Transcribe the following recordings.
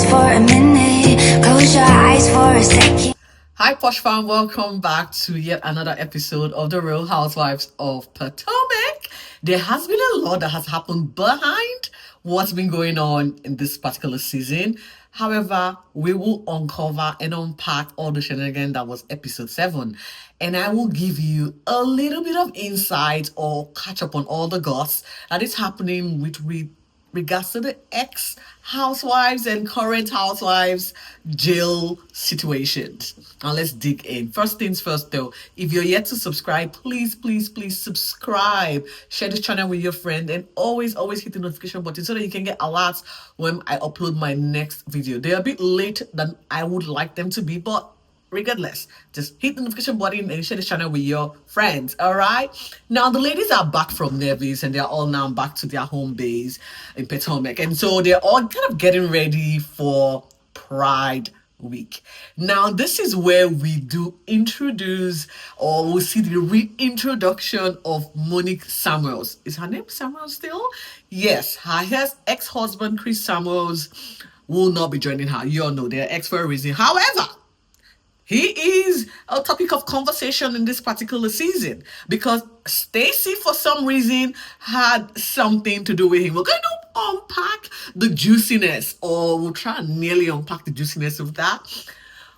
just for a minute. Close your eyes for a second. Hi Posh fam, welcome back to yet another episode of the Real Housewives of Potomac. There has been a lot that has happened behind what's been going on in this particular season. However, we will uncover and unpack all the shenanigans that was episode 7. And I will give you a little bit of insight or catch up on all the goss that is happening with regards to the ex-housewives and current housewives jail situations. Now let's dig in. First things first though, if you're yet to subscribe, please subscribe. Share this channel with your friend and always hit the notification button so that you can get alerts when I upload my next video. They're a bit late than I would like them to be, but regardless, just hit the notification button and share this channel with your friends. All right, now the ladies are back from Nevis and they're all now back to their home base in Potomac, and so they're all kind of getting ready for Pride Week. Now this is where we do introduce, or we see the reintroduction of Monique Samuels. Is her name Samuels still? Yes, her ex-husband Chris Samuels will not be joining her. You all know they're ex for a reason. However, he is a topic of conversation in this particular season because Stacey, for some reason, had something to do with him. We're going to unpack the juiciness, or we'll try and nearly unpack the juiciness of that.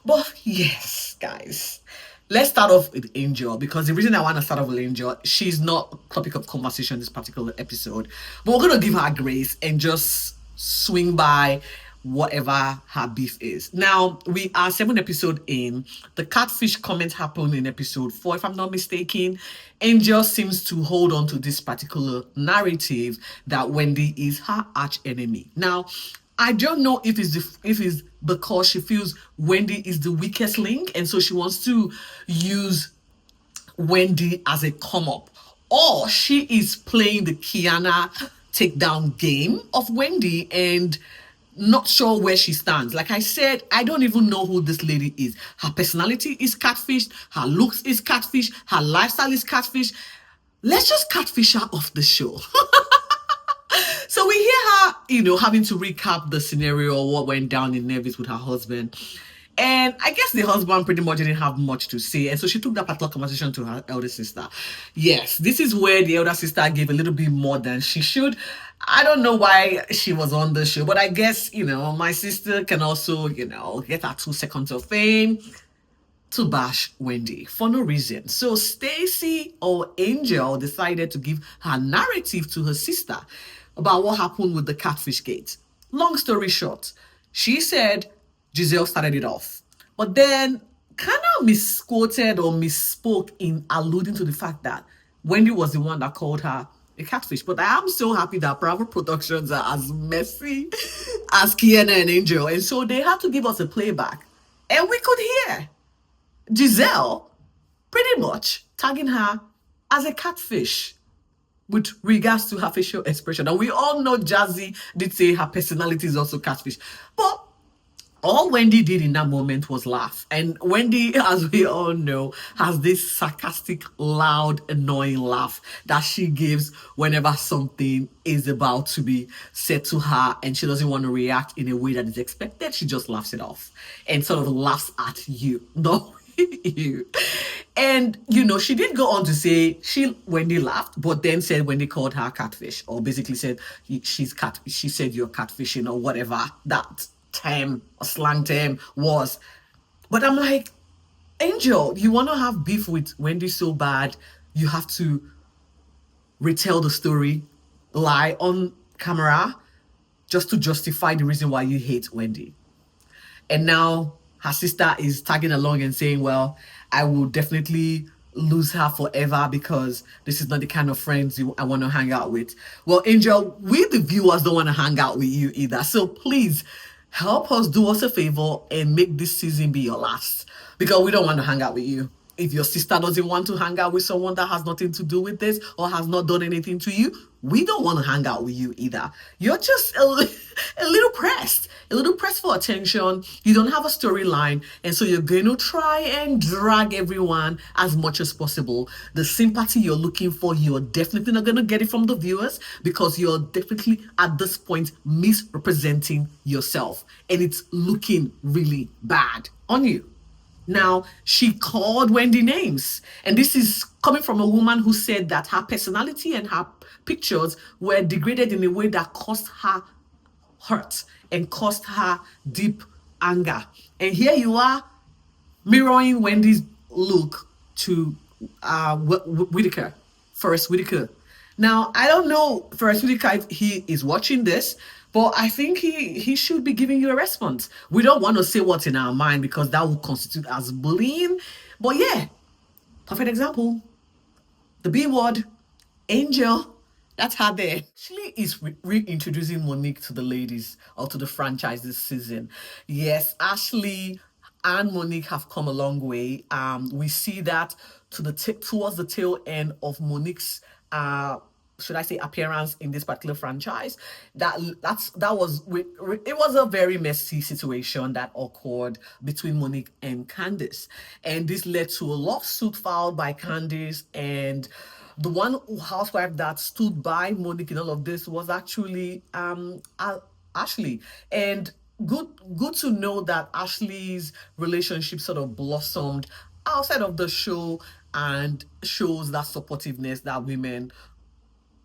But yes, guys, let's start off with Angel, because the reason I want to start off with Angel, she's not a topic of conversation in this particular episode. But we're going to give her grace and just swing by whatever her beef is. Now, we are 7 episodes in. The catfish comment happened in episode 4, if I'm not mistaken. Angel seems to hold on to this particular narrative that Wendy is her arch enemy. Now, I don't know if it's because she feels Wendy is the weakest link, and so she wants to use Wendy as a come-up, or she is playing the Kiana takedown game of Wendy and not sure where she stands. Like I said, I don't even know who this lady is. Her personality is catfish, her looks is catfish, her lifestyle is catfish. Let's just catfish her off the show. So we hear her, having to recap the scenario, what went down in Nevis with her husband. And I guess the husband pretty much didn't have much to say. And so she took that particular conversation to her elder sister. Yes, this is where the elder sister gave a little bit more than she should. I don't know why she was on the show, but I guess, my sister can also, get her 2 seconds of fame to bash Wendy for no reason. So Stacey, or Angel, decided to give her narrative to her sister about what happened with the catfish gate. Long story short, she said Giselle started it off, but then kind of misquoted or misspoke in alluding to the fact that Wendy was the one that called her a catfish. But I am so happy that Bravo Productions are as messy as Kiana and Angel, and so they had to give us a playback, and we could hear Giselle pretty much tagging her as a catfish with regards to her facial expression. And we all know Jazzy did say her personality is also catfish, but all Wendy did in that moment was laugh. And Wendy, as we all know, has this sarcastic, loud, annoying laugh that she gives whenever something is about to be said to her and she doesn't want to react in a way that is expected. She just laughs it off and sort of laughs at you, not you. And, she did go on to say Wendy laughed, but then said Wendy called her catfish, or basically said she said you're catfishing, or whatever that term or slang term was. But I'm like, Angel, you want to have beef with Wendy so bad you have to retell the story, lie on camera just to justify the reason why you hate Wendy. And now her sister is tagging along and saying, well, I will definitely lose her forever because this is not the kind of friends I want to hang out with. Well, Angel, we the viewers don't want to hang out with you either. So please help us, do us a favor and make this season be your last, because we don't want to hang out with you. If your sister doesn't want to hang out with someone that has nothing to do with this or has not done anything to you, we don't want to hang out with you either. You're just a little pressed for attention, you don't have a storyline, and so you're going to try and drag everyone as much as possible. The sympathy you're looking for, you're definitely not going to get it from the viewers, because you're definitely at this point misrepresenting yourself, and it's looking really bad on you. Now, she called Wendy names. And this is coming from a woman who said that her personality and her pictures were degraded in a way that caused her hurt and caused her deep anger. And here you are mirroring Wendy's look to Whitaker, Forrest Whitaker. Now, I don't know, Forrest Whitaker, if he is watching this, but I think he should be giving you a response. We don't want to say what's in our mind because that would constitute as bullying. But yeah, perfect example. The B word, Angel. That's her there. Ashley is reintroducing Monique to the ladies or to the franchise this season. Yes, Ashley and Monique have come a long way. We see that towards the tail end of Monique's should I say appearance in this particular franchise. That was it was a very messy situation that occurred between Monique and Candice, and this led to a lawsuit filed by Candice, and the one housewife that stood by Monique in all of this was actually Ashley. And good to know that Ashley's relationship sort of blossomed outside of the show and shows that supportiveness that women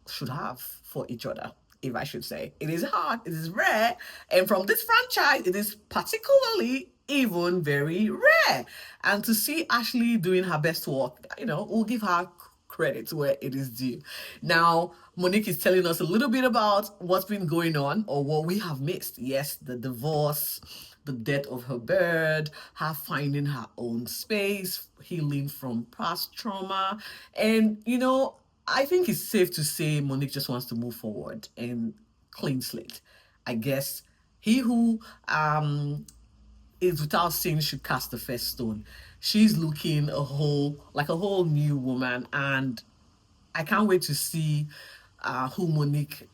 should have for each other, if I should say. It is hard, it is rare, and from this franchise, it is particularly even very rare. And to see Ashley doing her best work, we'll give her credit where it is due. Now, Monique is telling us a little bit about what's been going on or what we have missed. Yes, the divorce, the death of her bird, her finding her own space, healing from past trauma. And, I think it's safe to say Monique just wants to move forward and clean slate. I guess he who is without sin should cast the first stone. She's looking a whole new woman, and I can't wait to see who Monique,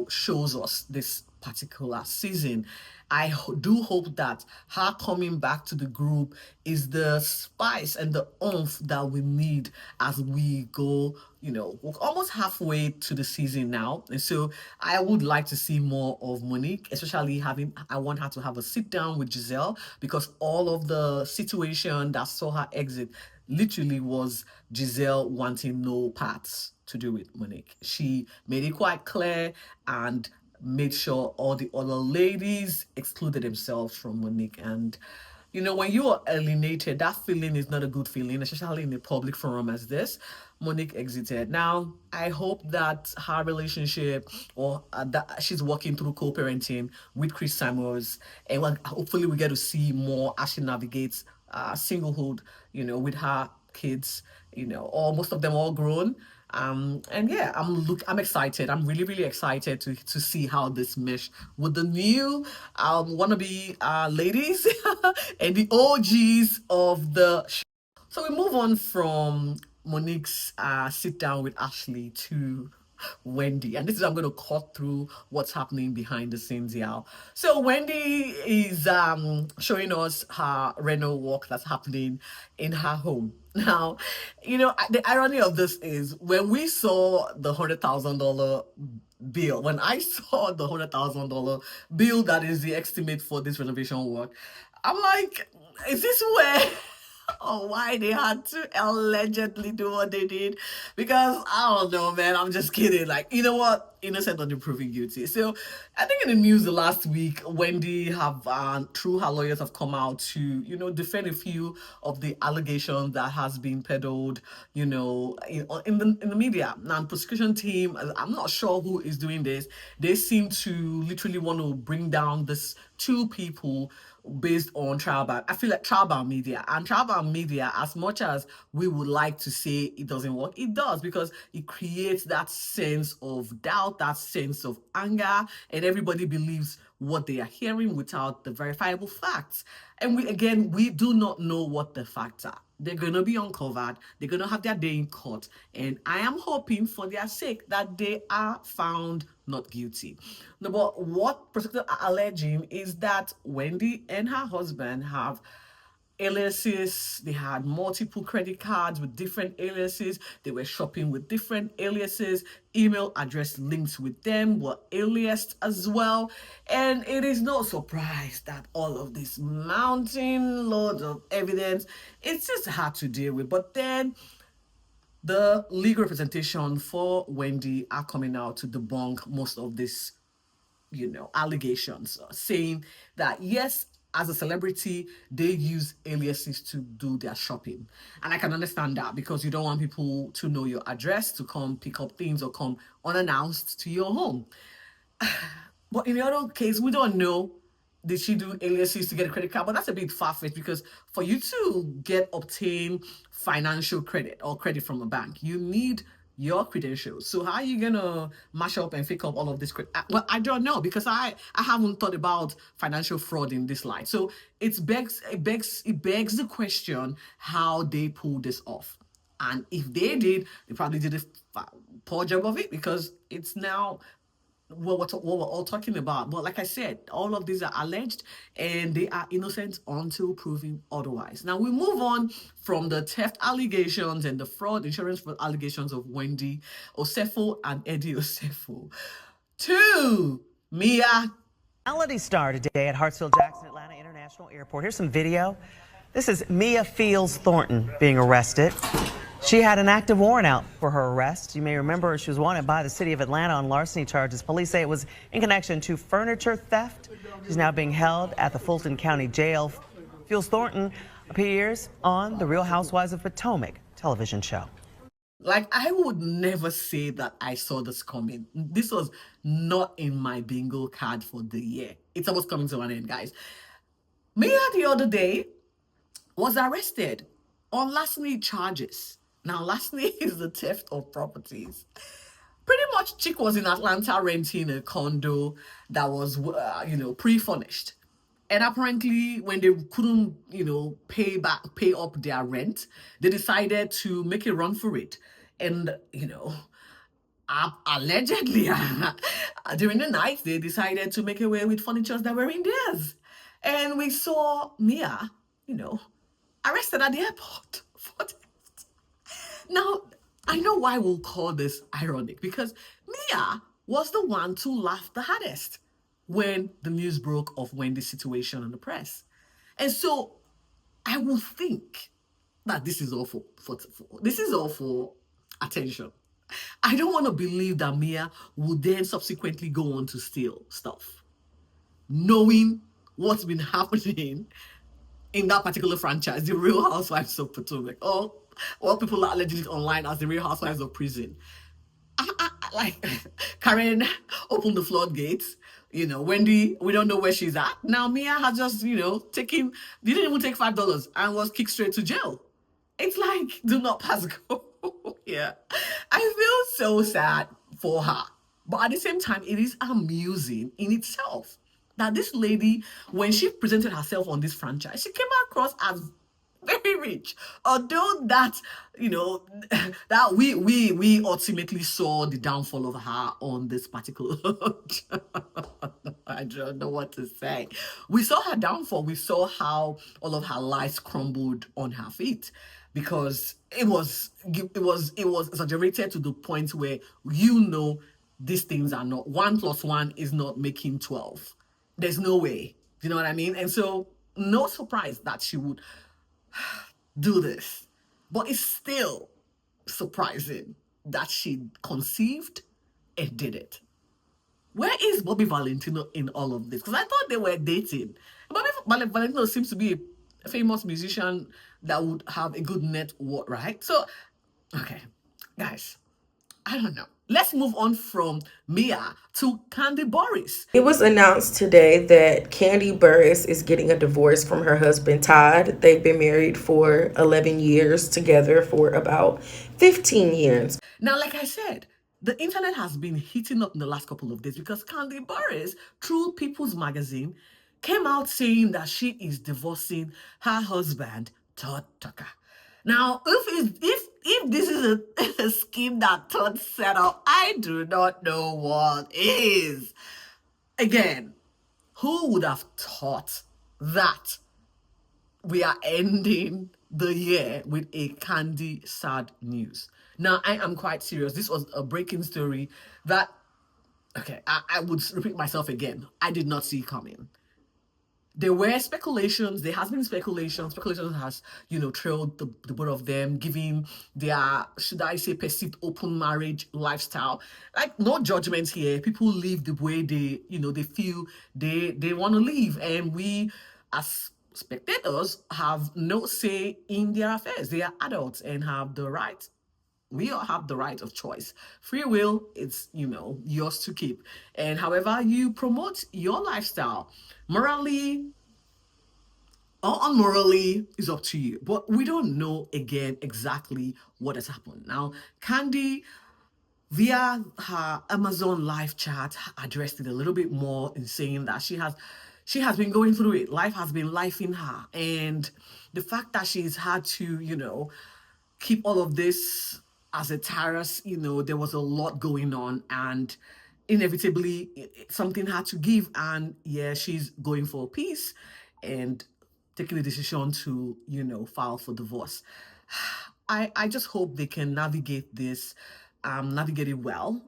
shows us this particular season. I do hope that her coming back to the group is the spice and the oomph that we need as we go, we're almost halfway to the season now. And so I would like to see more of Monique, especially I want her to have a sit down with Giselle, because all of the situation that saw her exit literally was Giselle wanting no parts to do with Monique. She made it quite clear and made sure all the other ladies excluded themselves from Monique. And when you are alienated, that feeling is not a good feeling, especially in a public forum as this. Monique exited. Now, I hope that her relationship or that she's working through co-parenting with Chris Samuels, and hopefully we get to see more as she navigates singlehood, with her kids, all most of them all grown. And yeah, I'm excited. I'm really, really excited to see how this mesh with the new wannabe ladies and the OGs of the show. So we move on from Monique's sit down with Ashley to Wendy, and this is I'm going to cut through what's happening behind the scenes here. So Wendy is showing us her reno work that's happening in her home. Now, the irony of this is when we saw the $100,000 bill, when I saw the $100,000 bill that is the estimate for this renovation work, I'm like, is this where or why they had to allegedly do what they did? Because I don't know, man. I'm just kidding. Like, you know what? Innocent until proven guilty. So I think in the news the last week, Wendy through her lawyers have come out to, defend a few of the allegations that has been peddled, in the media. Now, the prosecution team, I'm not sure who is doing this. They seem to literally want to bring down this two people based on I feel like trial media, and trial media, as much as we would like to say it doesn't work, it does, because it creates that sense of doubt, that sense of anger, and everybody believes what they are hearing without the verifiable facts. And we do not know what the facts are. they're going to be uncovered. They're going to have their day in court. And I am hoping for their sake that they are found not guilty. No, but what prosecutors are alleging is that Wendy and her husband have aliases. They had multiple credit cards with different aliases. They were shopping with different aliases. Email address links with them were aliased as well. And it is no surprise that all of this mounting loads of evidence, it's just hard to deal with. But then the legal representation for Wendy are coming out to debunk most of this, allegations, saying that yes, as a celebrity, they use aliases to do their shopping. And I can understand that because you don't want people to know your address to come pick up things or come unannounced to your home. But in the other case, we don't know. Did she do aliases to get a credit card? But that's a bit far-fetched because for you to obtain financial credit or credit from a bank, you need your credentials. So how are you gonna mash up and fake up all of this credit? Well, I don't know because I haven't thought about financial fraud in this light. So it begs the question how they pulled this off. And if they did, they probably did a poor job of it because it's now what we're all talking about. But like I said, all of these are alleged and they are innocent until proven otherwise. Now we move on from the theft allegations and the insurance fraud allegations of Wendy Osefo and Eddie Osefo to Mia. Reality star today at Hartsfield-Jackson Atlanta International Airport. Here's some video. This is Mia Fields Thornton being arrested. She had an active warrant out for her arrest. You may remember she was wanted by the city of Atlanta on larceny charges. Police say it was in connection to furniture theft. She's now being held at the Fulton County Jail. Fields Thornton appears on the Real Housewives of Potomac television show. Like, I would never say that I saw this coming. This was not in my bingo card for the year. It's almost coming to an end, guys. Mia the other day was arrested on larceny charges. Now, larceny is the theft of properties. Pretty much, chick was in Atlanta renting a condo that was, pre-furnished. And apparently, when they couldn't, pay up their rent, they decided to make a run for it. And, allegedly, during the night, they decided to make away with furniture that were in theirs. And we saw Mia, arrested at the airport for theft. Now, I know why we'll call this ironic, because Mia was the one to laugh the hardest when the news broke of Wendy's situation in the press. And so I will think that this is all for attention. I don't want to believe that Mia would then subsequently go on to steal stuff, knowing what's been happening in that particular franchise, the Real Housewives of Potomac, or what people are alleging online as the Real Housewives of Prison. Like, Karen opened the floodgates. Wendy, we don't know where she's at. Now Mia has just, didn't even take $5 and was kicked straight to jail. It's like, do not pass go. Yeah. I feel so sad for her. But at the same time, it is amusing in itself that this lady, when she presented herself on this franchise, she came across as very rich. Although that, that we ultimately saw the downfall of her on this particular I don't know what to say. We saw her downfall. We saw how all of her lives crumbled on her feet because it was exaggerated to the point where these things are not 1 + 1 is not making 12. There's no way. You know what I mean? And so no surprise that she would do this. But it's still surprising that she conceived and did it. Where is Bobby Valentino in all of this? Because I thought they were dating. Bobby Valentino seems to be a famous musician that would have a good net worth, right? So, okay, guys, I don't know. Let's move on from Mia to Kandi Burruss. It was announced today that Kandi Burruss is getting a divorce from her husband, Todd. They've been married for 11 years, together for about 15 years. Now, like I said, the internet has been heating up in the last couple of days because Kandi Burruss, through People's Magazine, came out saying that she is divorcing her husband, Todd Tucker. Now, if this is a scheme that Todd set up, I do not know what is. Again, who would have thought that we are ending the year with a candy sad news? Now, I am quite serious. This was a breaking story that, okay, I would repeat myself again. I did not see coming. There were speculations. There has been speculation. Speculation has, trailed the both of them, giving their, should I say, perceived open marriage lifestyle. Like, no judgments here. People live the way they feel they want to live, and we, as spectators, have no say in their affairs. They are adults and have the right. We all have the right of choice. Free will, it's, yours to keep. And however you promote your lifestyle, morally or unmorally, is up to you. But we don't know, again, exactly what has happened. Now, Candy, via her Amazon live chat, addressed it a little bit more in saying that she has been going through it. Life has been lifing her. And the fact that she's had to, keep all of this as a terrace, there was a lot going on, and inevitably something had to give. And yeah, she's going for peace and taking the decision to, file for divorce. I just hope they can navigate this, navigate it well.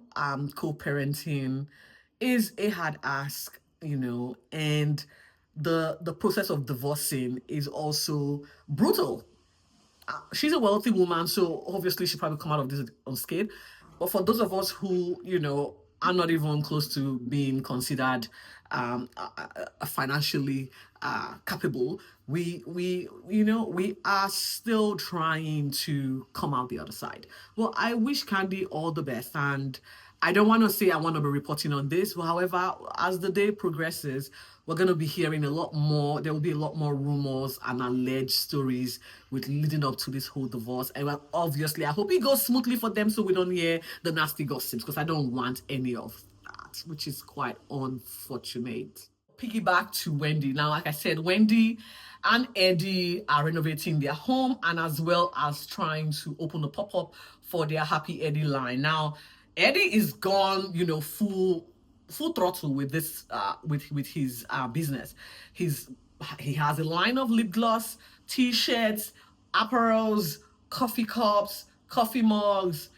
Co-parenting is a hard ask, and the process of divorcing is also brutal. She's a wealthy woman, so obviously she'll probably come out of this unscathed. But for those of us who, are not even close to being considered financially capable, we are still trying to come out the other side. Well, I wish Candy all the best, and I don't want to say I want to be reporting on this. But however, as the day progresses, we're going to be hearing a lot more. There will be a lot more rumors and alleged stories with leading up to this whole divorce. And obviously, I hope it goes smoothly for them so we don't hear the nasty gossips, because I don't want any of that, which is quite unfortunate. Piggyback to Wendy. Now, like I said, Wendy and Eddie are renovating their home, and as well as trying to open a pop-up for their Happy Eddie line. Now, Eddie is gone, full throttle with this with his business. He has a line of lip gloss, t-shirts, apparels, coffee cups, coffee mugs,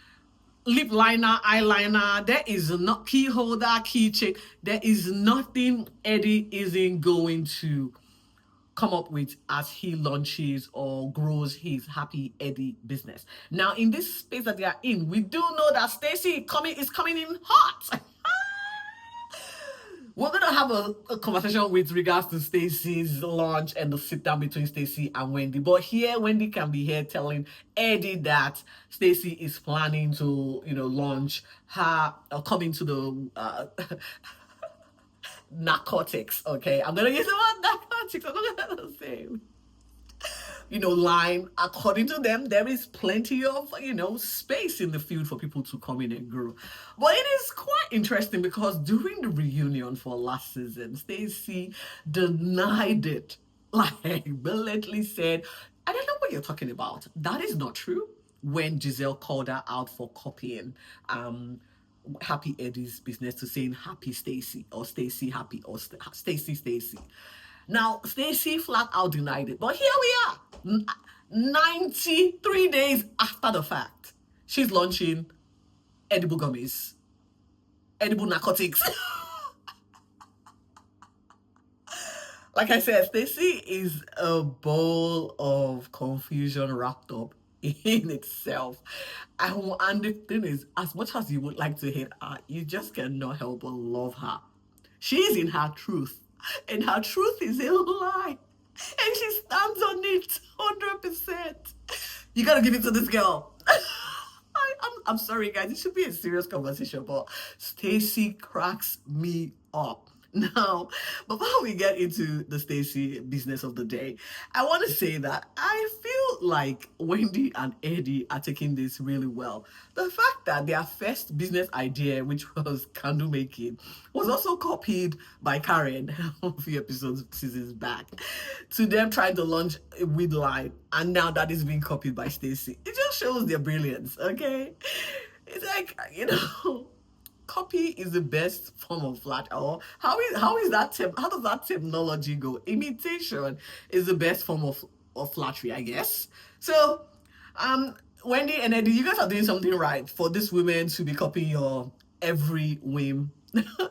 lip liner, eyeliner. There is not key holder, key check. There is nothing Eddie isn't going to come up with as he launches or grows his Happy Eddie business. Now, in this space that they are in, we do know that Stacey is coming in hot. We're going to have a conversation with regards to Stacey's launch and the sit down between Stacey and Wendy. But here, Wendy can be here telling Eddie that Stacey is planning to, launch her, or come into the narcotics. Okay, I'm going to use the word narcotics. I'm not going to say line. According to them, there is plenty of, space in the field for people to come in and grow. But it is quite interesting because during the reunion for last season, Stacey denied it. Like, blatantly said, I don't know what you're talking about. That is not true. When Giselle called her out for copying Happy Eddie's business to saying Happy Stacey, or Stacey Happy, or Stacey. Now, Stacey flat out denied it. But here we are, 93 days after the fact. She's launching edible gummies, edible narcotics. Like I said, Stacey is a bowl of confusion wrapped up in itself. And the thing is, as much as you would like to hate her, you just cannot help but love her. She is in her truth, and her truth is a lie, and she stands on it 100%. You gotta give it to this girl. I'm sorry, guys. It should be a serious conversation, but Stacey cracks me up. Now, before we get into the Stacey business of the day, I want to say that I feel like Wendy and Eddie are taking this really well. The fact that their first business idea, which was candle making, was also copied by Karen a few episodes seasons back, to them trying to launch a weed line, and now that is being copied by Stacey. It just shows their brilliance, okay? It's like, copy is the best form of flat. Or how does that technology go? Imitation is the best form of flattery, I guess. So, Wendy and Eddie, you guys are doing something right for these women to be copying your every whim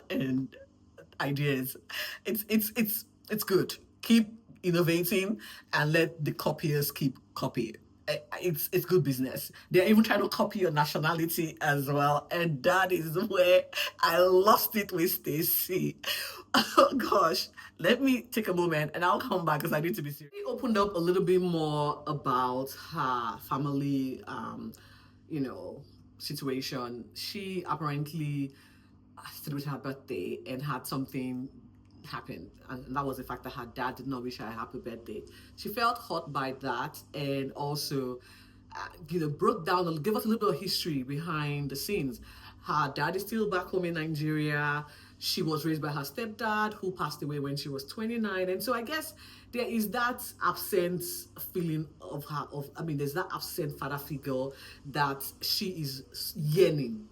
and ideas. It's good. Keep innovating and let the copiers keep copying. It's good business. They're even trying to copy your nationality as well, and that is where I lost it with Stacey. Oh gosh, let me take a moment and I'll come back because I need to be serious. We opened up a little bit more about her family, you know, situation. She apparently celebrated her birthday and had something happen, and that was the fact that her dad did not wish her a happy birthday. She felt hurt by that, and also broke down and gave us a little bit of history behind the scenes. Her dad is still back home in Nigeria. She was raised by her stepdad, who passed away when she was 29, and so I guess there is that absent feeling of her, there's that absent father figure that she is yearning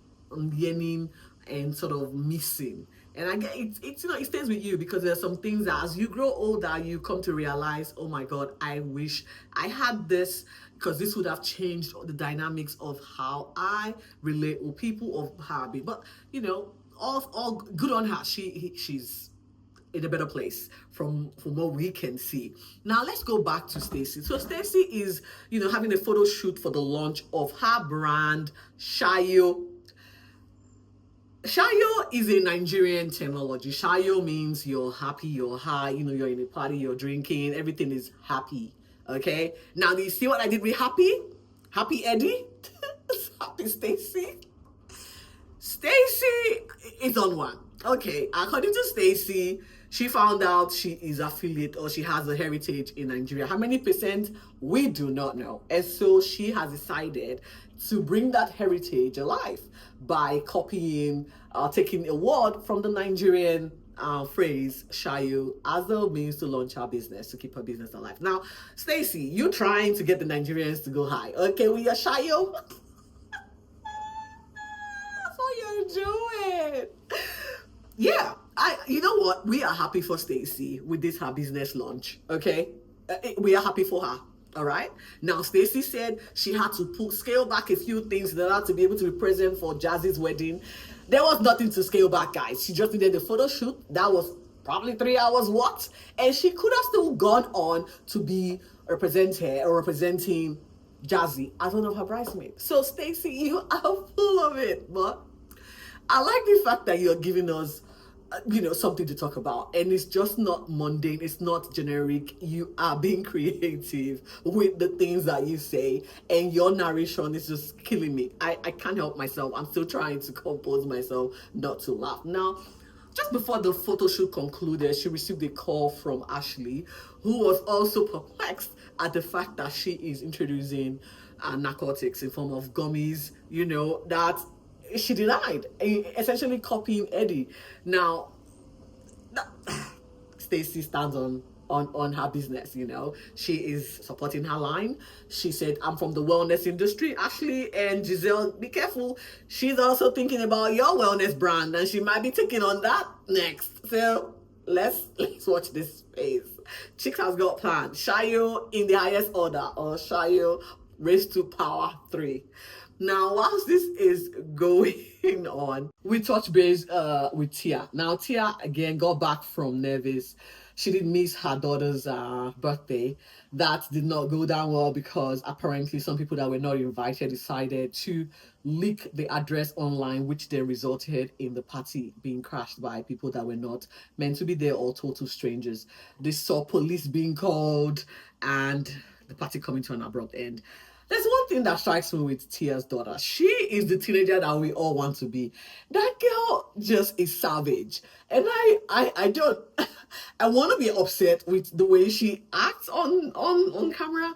and sort of missing. And I get it's it stays with you, because there's some things that as you grow older you come to realize, oh my god, I wish I had this, because this would have changed the dynamics of how I relate with people, of how I be. But all good on her. She's in a better place from what we can see. Now let's go back to Stacey. So Stacey is having a photo shoot for the launch of her brand Shayo. Shayo is a Nigerian terminology. Shayo means you're happy, you're high, you're in a party, you're drinking, everything is happy. Okay? Now, do you see what I did with happy? Happy Eddie? Happy Stacey? Stacey is on one. Okay, according to Stacey, she found out she is affiliate, or she has a heritage in Nigeria. How many percent? We do not know. And so she has decided to bring that heritage alive by copying, taking a word from the Nigerian phrase Shayo as a means to launch her business, to keep her business alive. Now, Stacey, you trying to get the Nigerians to go high. Okay, we are Shayo. That's what you're doing. Yeah, you know what? We are happy for Stacey with this her business launch. Okay, we are happy for her. All right. Now, Stacey said she had to scale back a few things in order to be able to be present for Jazzy's wedding. There was nothing to scale back, guys. She just needed the photo shoot. That was probably 3 hours worth, and she could have still gone on to be representing Jazzy as one of her bridesmaids. So, Stacey, you are full of it, but I like the fact that you're giving us, something to talk about, and it's just not mundane, it's not generic. You are being creative with the things that you say, and your narration is just killing me. I can't help myself. I'm still trying to compose myself not to laugh. Now, just before the photo shoot concluded, she received a call from Ashley, who was also perplexed at the fact that she is introducing narcotics in form of gummies, that she denied, essentially copying Eddie. Now, Stacey stands on her business. She is supporting her line. She said, I'm from the wellness industry. Ashley and Giselle, be careful, she's also thinking about your wellness brand, and she might be taking on that next. So let's watch this space. Chicks has got planned. Shayo in the highest order, or Shayo raised to power 3. Now, whilst this is going on, we touch base with Tia. Now, Tia again got back from Nevis. She did miss her daughter's birthday. That did not go down well, because apparently some people that were not invited decided to leak the address online, which then resulted in the party being crashed by people that were not meant to be there, or total strangers. They saw police being called and the party coming to an abrupt end. There's one thing that strikes me with Tia's daughter. She is the teenager that we all want to be. That girl just is savage. And I don't, I want to be upset with the way she acts on camera.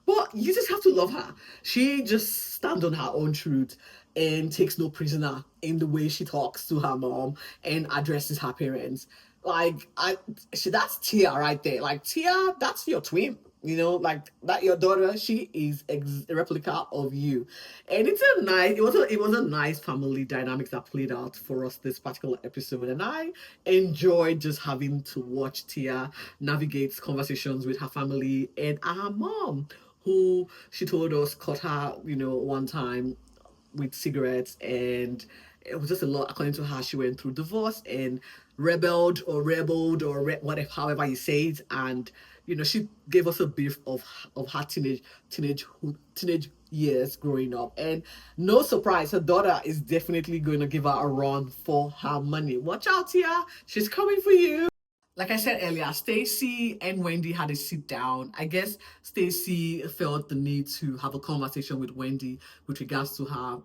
But you just have to love her. She just stands on her own truth and takes no prisoner in the way she talks to her mom and addresses her parents. Like that's Tia right there. Like Tia, that's your twin. You know, like that your daughter, she is a replica of you. And it was a nice family dynamic that played out for us this particular episode. And I enjoyed just having to watch Tia navigate conversations with her family and her mom, who she told us caught her, one time with cigarettes, and it was just a lot. According to her, she went through divorce and rebelled, whatever, however you say it. And she gave us a brief of her teenage years growing up. And no surprise, her daughter is definitely going to give her a run for her money. Watch out, Tia, she's coming for you. Like I said earlier, Stacey and Wendy had a sit down. I guess Stacey felt the need to have a conversation with Wendy with regards to her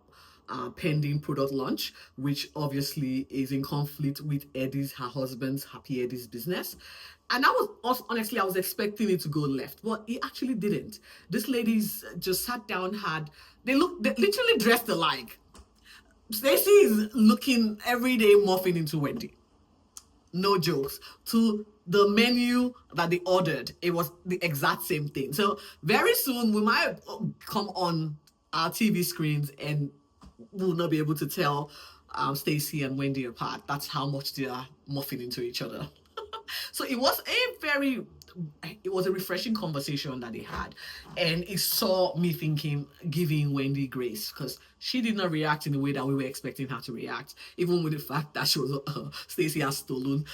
pending product launch, which obviously is in conflict with her husband's Happy Eddie's business. And honestly, I was expecting it to go left, but it actually didn't. These ladies just sat down, they literally dressed alike. Stacey is looking every day morphing into Wendy. No jokes. To the menu that they ordered, it was the exact same thing. So very soon we might come on our TV screens and we'll not be able to tell Stacey and Wendy apart. That's how much they are morphing into each other. So it was a refreshing conversation that they had, and it saw me giving Wendy grace, because she did not react in the way that we were expecting her to react, even with the fact that she was Stacey has stolen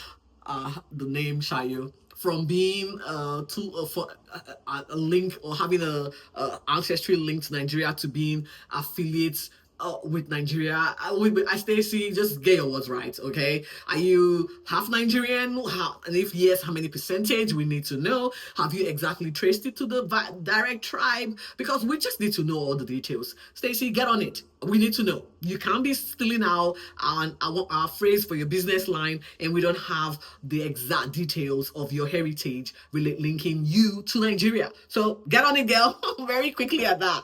the name Shayo from being for a link, or having a ancestry link to Nigeria, to being affiliates with Nigeria. Stacey, just get your words right, okay? Are you half Nigerian? And if yes, how many percentage? We need to know. Have you exactly traced it to the direct tribe? Because we just need to know all the details. Stacey, get on it. We need to know. You can't be stealing our phrase for your business line, and we don't have the exact details of your heritage linking you to Nigeria. So get on it, girl. Very quickly at that.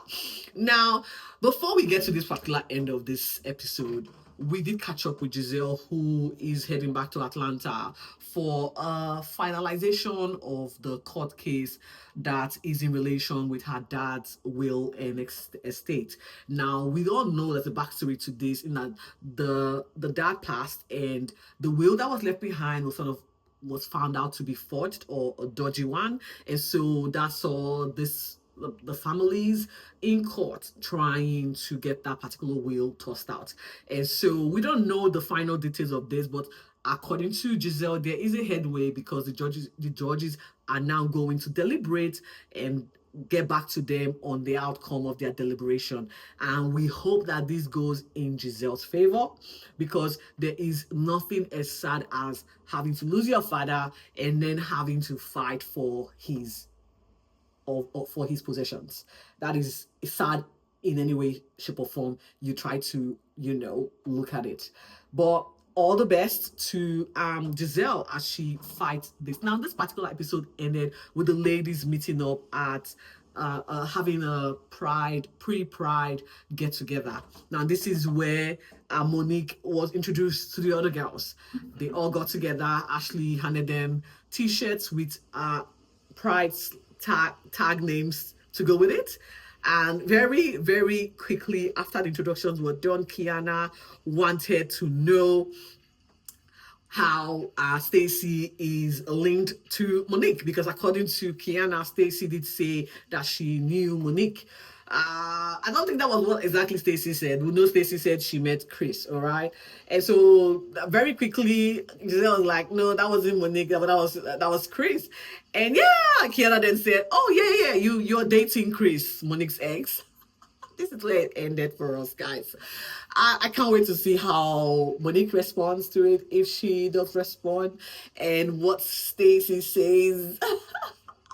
Now, before we get to this particular end of this episode, we did catch up with Giselle, who is heading back to Atlanta for a finalization of the court case that is in relation with her dad's will and estate. Now, we all know there's a backstory to this, in that the dad passed, and the will that was left behind was found out to be forged, or a dodgy one. And so that saw the families in court trying to get that particular will tossed out. And so we don't know the final details of this, but according to Giselle, there is a headway, because the judges are now going to deliberate and get back to them on the outcome of their deliberation. And we hope that this goes in Giselle's favor, because there is nothing as sad as having to lose your father and then having to fight for his possessions. That is sad in any way, shape, or form you try to, look at it. But all the best to Giselle as she fights this. Now, this particular episode ended with the ladies meeting up at having a pre-pride get together. Now, this is where Monique was introduced to the other girls. They all got together. Ashley handed them t-shirts with pride tag names to go with it. And very, very quickly after the introductions were done, Kiana wanted to know how Stacey is linked to Monique, because according to Kiana, Stacey did say that she knew Monique. I don't think that was what exactly Stacey said. We know Stacey said she met Chris, all right? And so very quickly, Giselle was like, no, that wasn't Monique, but that was Chris. And yeah, Kiana then said, oh yeah, you're dating Chris, Monique's ex. This is where it ended for us, guys. I can't wait to see how Monique responds to it, if she does respond, and what Stacey says.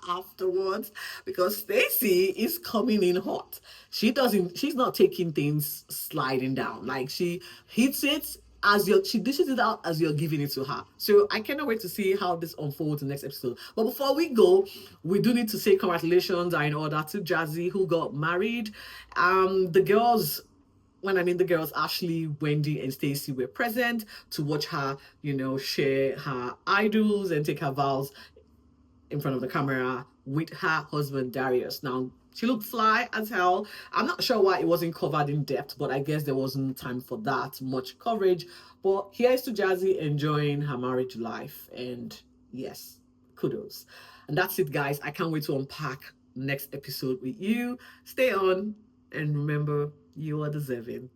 afterwards because Stacey is coming in hot. She's not taking things sliding down. Like she hits it she dishes it out as you're giving it to her. So I cannot wait to see how this unfolds in the next episode. But before we go, we do need to say congratulations are in order to Jazzy, who got married. The girls, when I mean the girls, Ashley, Wendy, and Stacey were present to watch her, share her idols and take her vows in front of the camera with her husband Darius. Now, she looked fly as hell. I'm not sure why it wasn't covered in depth, but I guess there wasn't time for that much coverage. But here's to Jazzy enjoying her marriage life. And yes, kudos. And that's it, guys. I can't wait to unpack next episode with you. Stay on and remember, you are deserving.